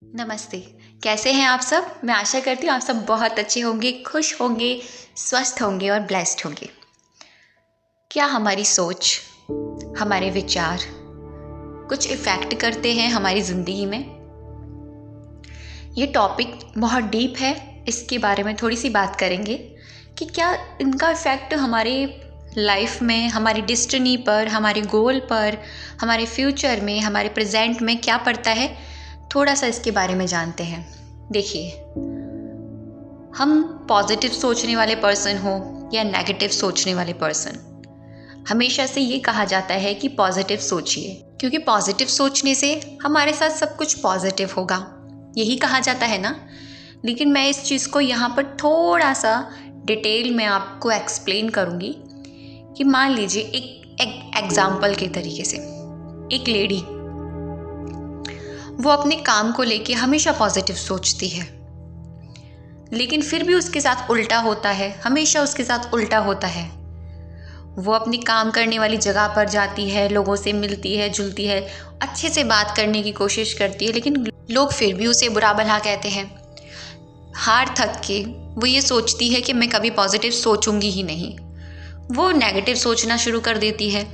नमस्ते। कैसे हैं आप सब? मैं आशा करती हूँ आप सब बहुत अच्छे होंगे, खुश होंगे, स्वस्थ होंगे और ब्लेस्ड होंगे। क्या हमारी सोच, हमारे विचार कुछ इफ़ेक्ट करते हैं हमारी ज़िंदगी में? ये टॉपिक बहुत डीप है, इसके बारे में थोड़ी-सी बात करेंगे कि क्या इनका इफ़ेक्ट हमारे लाइफ में, हमारी डेस्टिनी पर, हमारे गोल पर, हमारे फ्यूचर में, हमारे प्रेज़ेंट में क्या पड़ता है? थोड़ा-सा इसके बारे में जानते हैं। देखिए, हम पॉजिटिव सोचने वाले पर्सन हो या नेगेटिव सोचने वाले पर्सन, हमेशा से ये कहा जाता है कि पॉजिटिव सोचिए, क्योंकि पॉजिटिव सोचने से हमारे साथ सब कुछ पॉजिटिव होगा, यही कहा जाता है ना। लेकिन मैं इस चीज़ को यहाँ पर थोड़ा सा डिटेल में आपको एक्सप्लेन करूँगी कि मान लीजिए एक एग्जाम्पल के तरीके से एक लेडी, वो अपने काम को लेके हमेशा पॉजिटिव सोचती है, लेकिन फिर भी उसके साथ उल्टा होता है, हमेशा उसके साथ उल्टा होता है। वो अपनी काम करने वाली जगह पर जाती है, लोगों से मिलती है, जुलती है, अच्छे से बात करने की कोशिश करती है, लेकिन लोग फिर भी उसे बुरा भला कहते हैं। हार थक के वो ये सोचती है कि मैं कभी पॉजिटिव सोचूंगी ही नहीं। वो नेगेटिव सोचना शुरू कर देती है।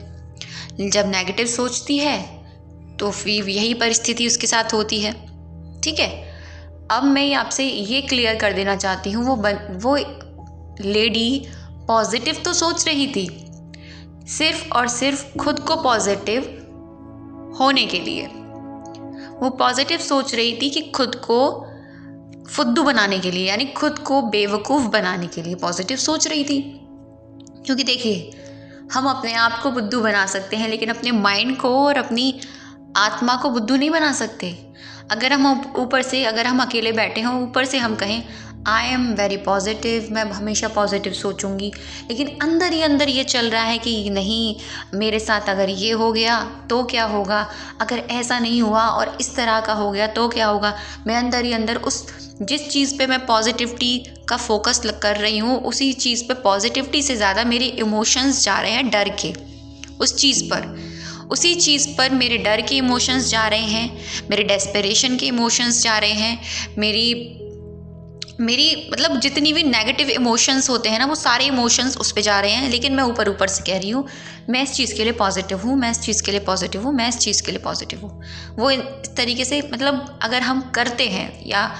जब नेगेटिव सोचती है तो फिर यही परिस्थिति उसके साथ होती है। ठीक है, अब मैं आपसे ये क्लियर कर देना चाहती हूँ, वो लेडी पॉजिटिव तो सोच रही थी, सिर्फ और सिर्फ खुद को पॉजिटिव होने के लिए। वो पॉजिटिव सोच रही थी कि खुद को फुद्दू बनाने के लिए, यानी खुद को बेवकूफ़ बनाने के लिए पॉजिटिव सोच रही थी। क्योंकि देखिए, हम अपने आप को बुद्धू बना सकते हैं, लेकिन अपने माइंड को और अपनी आत्मा को बुद्धू नहीं बना सकते। अगर हम अकेले बैठे हों, ऊपर से हम कहें आई एम वेरी पॉजिटिव, मैं हमेशा पॉजिटिव सोचूंगी, लेकिन अंदर ही अंदर ये चल रहा है कि नहीं, मेरे साथ अगर ये हो गया तो क्या होगा, अगर ऐसा नहीं हुआ और इस तरह का हो गया तो क्या होगा। मैं अंदर ही अंदर उस जिस चीज़ पे मैं पॉजिटिविटी का फोकस कर रही हूँ, उसी चीज़ पे पॉजिटिविटी से ज़्यादा मेरे इमोशंस जा रहे हैं डर के, उस चीज़ पर, उसी चीज़ पर मेरे डर के इमोशंस जा रहे हैं, मेरे डेस्परेशन के इमोशंस जा रहे हैं, मेरी मतलब जितनी भी नेगेटिव इमोशंस होते हैं ना, वो सारे इमोशंस उस पे जा रहे हैं। लेकिन मैं ऊपर ऊपर से कह रही हूँ मैं इस चीज़ के लिए पॉजिटिव हूँ, मैं इस चीज़ के लिए पॉजिटिव हूँ, मैं इस चीज़ के लिए पॉजिटिव हूँ। वो इस तरीके से, मतलब अगर हम करते हैं या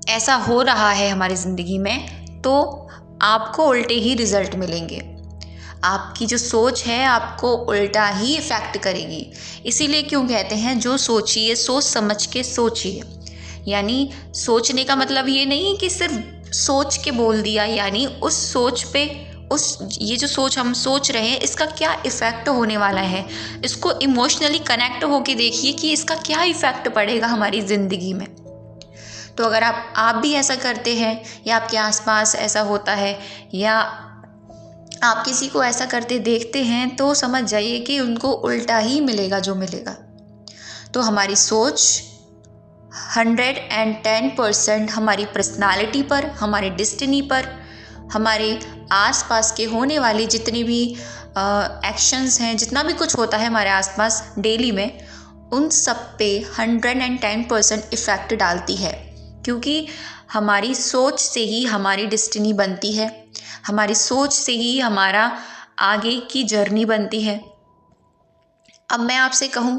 ऐसा हो रहा है हमारी ज़िंदगी में, तो आपको उल्टे ही रिजल्ट मिलेंगे। आपकी जो सोच है आपको उल्टा ही इफ़ेक्ट करेगी। इसीलिए क्यों कहते हैं जो सोचिए सोच समझ के सोचिए। यानी सोचने का मतलब ये नहीं कि सिर्फ सोच के बोल दिया, यानी उस सोच पे ये जो सोच हम सोच रहे हैं इसका क्या इफ़ेक्ट होने वाला है, इसको इमोशनली कनेक्ट होके देखिए कि इसका क्या इफ़ेक्ट पड़ेगा हमारी ज़िंदगी में। तो अगर आप भी ऐसा करते हैं या आपके आसपास ऐसा होता है या आप किसी को ऐसा करते देखते हैं, तो समझ जाइए कि उनको उल्टा ही मिलेगा जो मिलेगा। तो हमारी सोच 110% हमारी पर्सनालिटी पर, हमारी डेस्टिनी पर, हमारे आसपास के होने वाली जितनी भी एक्शंस हैं, जितना भी कुछ होता है हमारे आसपास डेली में, उन सब पे 110% इफ़ेक्ट डालती है। क्योंकि हमारी सोच से ही हमारी डेस्टिनी बनती है, हमारी सोच से ही हमारा आगे की जर्नी बनती है। अब मैं आपसे कहूँ,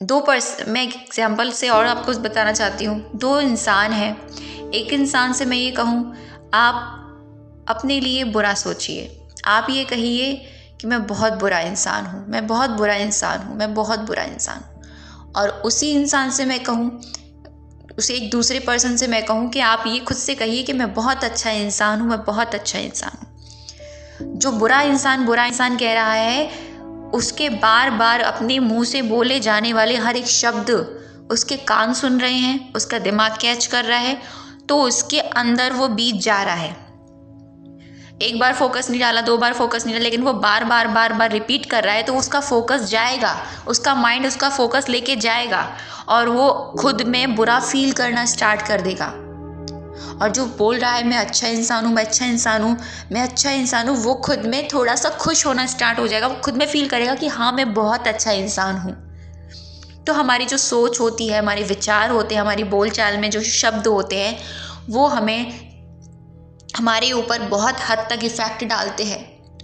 मैं एक एग्जाम्पल से और आपको बताना चाहती हूँ। दो इंसान हैं, एक इंसान से मैं ये कहूँ आप अपने लिए बुरा सोचिए, आप ये कहिए कि मैं बहुत बुरा इंसान हूँ, मैं बहुत बुरा इंसान हूँ, मैं बहुत बुरा इंसान हूँ। और उसी इंसान से मैं कहूँ, उसे एक दूसरे पर्सन से मैं कहूँ कि आप ये खुद से कहिए कि मैं बहुत अच्छा इंसान हूँ, मैं बहुत अच्छा इंसान हूँ। जो बुरा इंसान कह रहा है, उसके बार बार अपने मुंह से बोले जाने वाले हर एक शब्द उसके कान सुन रहे हैं, उसका दिमाग कैच कर रहा है, तो उसके अंदर वो बीज जा रहा है। एक बार फोकस नहीं डाला, दो बार फोकस नहीं डाला, लेकिन वो बार बार रिपीट कर रहा है, तो उसका फोकस जाएगा, उसका माइंड उसका फोकस लेके जाएगा और वो खुद में बुरा फील करना स्टार्ट कर देगा। और जो बोल रहा है मैं अच्छा इंसान हूँ, मैं अच्छा इंसान हूँ, मैं अच्छा इंसान हूँ, वो खुद में थोड़ा सा खुश होना स्टार्ट हो जाएगा, वो खुद में फील करेगा कि हाँ मैं बहुत अच्छा इंसान हूँ। तो हमारी जो सोच होती है, हमारे विचार होते हैं, हमारी बोलचाल में जो शब्द होते हैं, वो हमें हमारे ऊपर बहुत हद तक इफ़ेक्ट डालते हैं,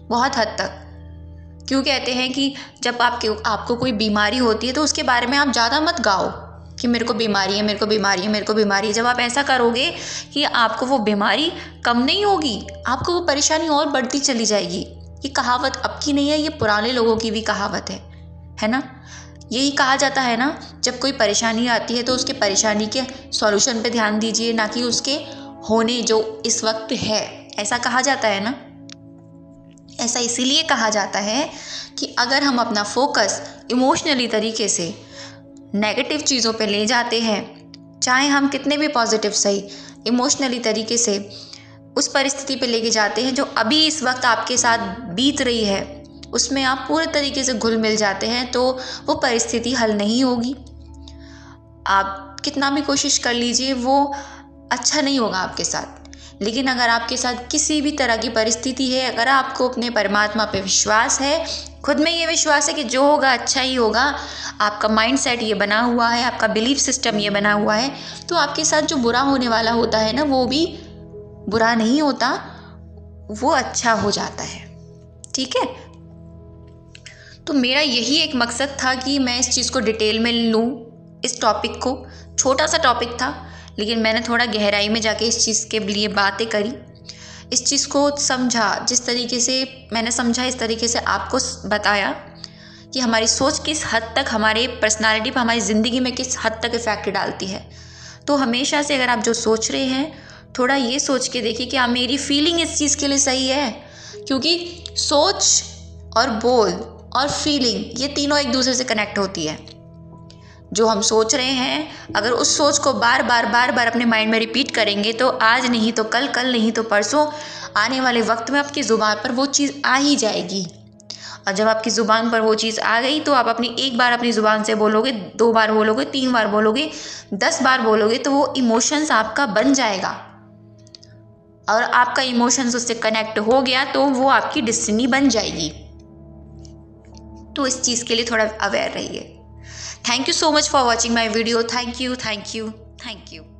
बहुत हद तक। क्यों कहते हैं कि जब आपको कोई बीमारी होती है तो उसके बारे में आप ज़्यादा मत गाओ कि मेरे को बीमारी है, मेरे को बीमारी है, मेरे को बीमारी है। जब आप ऐसा करोगे कि आपको वो बीमारी कम नहीं होगी, आपको वो परेशानी और बढ़ती चली जाएगी। ये कहावत अब की नहीं है, ये पुराने लोगों की भी कहावत है ना। यही कहा जाता है ना, जब कोई परेशानी आती है तो उसके परेशानी के सॉल्यूशन पे ध्यान दीजिए, ना कि उसके होने जो इस वक्त है। ऐसा कहा जाता है ना। ऐसा इसीलिए कहा जाता है कि अगर हम अपना फोकस इमोशनली तरीके से नेगेटिव चीज़ों पे ले जाते हैं, चाहे हम कितने भी पॉजिटिव सही, इमोशनली तरीके से उस परिस्थिति पे लेके जाते हैं जो अभी इस वक्त आपके साथ बीत रही है, उसमें आप पूरे तरीके से घुल मिल जाते हैं, तो वो परिस्थिति हल नहीं होगी। आप कितना भी कोशिश कर लीजिए, वो अच्छा नहीं होगा आपके साथ। लेकिन अगर आपके साथ किसी भी तरह की परिस्थिति है, अगर आपको अपने परमात्मा पे विश्वास है, खुद में ये विश्वास है कि जो होगा अच्छा ही होगा, आपका माइंडसेट ये बना हुआ है, आपका बिलीफ सिस्टम ये बना हुआ है, तो आपके साथ जो बुरा होने वाला होता है ना, वो भी बुरा नहीं होता, वो अच्छा हो जाता है। ठीक है। तो मेरा यही एक मकसद था कि मैं इस चीज़ को डिटेल में लूँ, इस टॉपिक को। छोटा सा टॉपिक था, लेकिन मैंने थोड़ा गहराई में जाके इस चीज़ के लिए बातें करी, इस चीज़ को समझा। जिस तरीके से मैंने समझा, इस तरीके से आपको बताया कि हमारी सोच किस हद तक हमारे पर्सनालिटी पर, हमारी ज़िंदगी में किस हद तक इफ़ेक्ट डालती है। तो हमेशा से अगर आप जो सोच रहे हैं, थोड़ा ये सोच के देखिए कि मेरी फीलिंग इस चीज़ के लिए सही है। क्योंकि सोच और बोल और फीलिंग, ये तीनों एक दूसरे से कनेक्ट होती है। जो हम सोच रहे हैं, अगर उस सोच को बार बार अपने माइंड में रिपीट करेंगे, तो आज नहीं तो कल, कल नहीं तो परसों, आने वाले वक्त में आपकी ज़ुबान पर वो चीज़ आ ही जाएगी। और जब आपकी ज़ुबान पर वो चीज़ आ गई, तो आप एक बार अपनी ज़ुबान से बोलोगे, 2 बार बोलोगे, 3 बार बोलोगे, 10 बार बोलोगे, तो वो इमोशंस आपका बन जाएगा। और आपका इमोशंस उससे कनेक्ट हो गया तो वो आपकी डेस्टिनी बन जाएगी। तो इस चीज़ के लिए थोड़ा अवेयर रहिए। Thank you so much for watching my video. Thank you.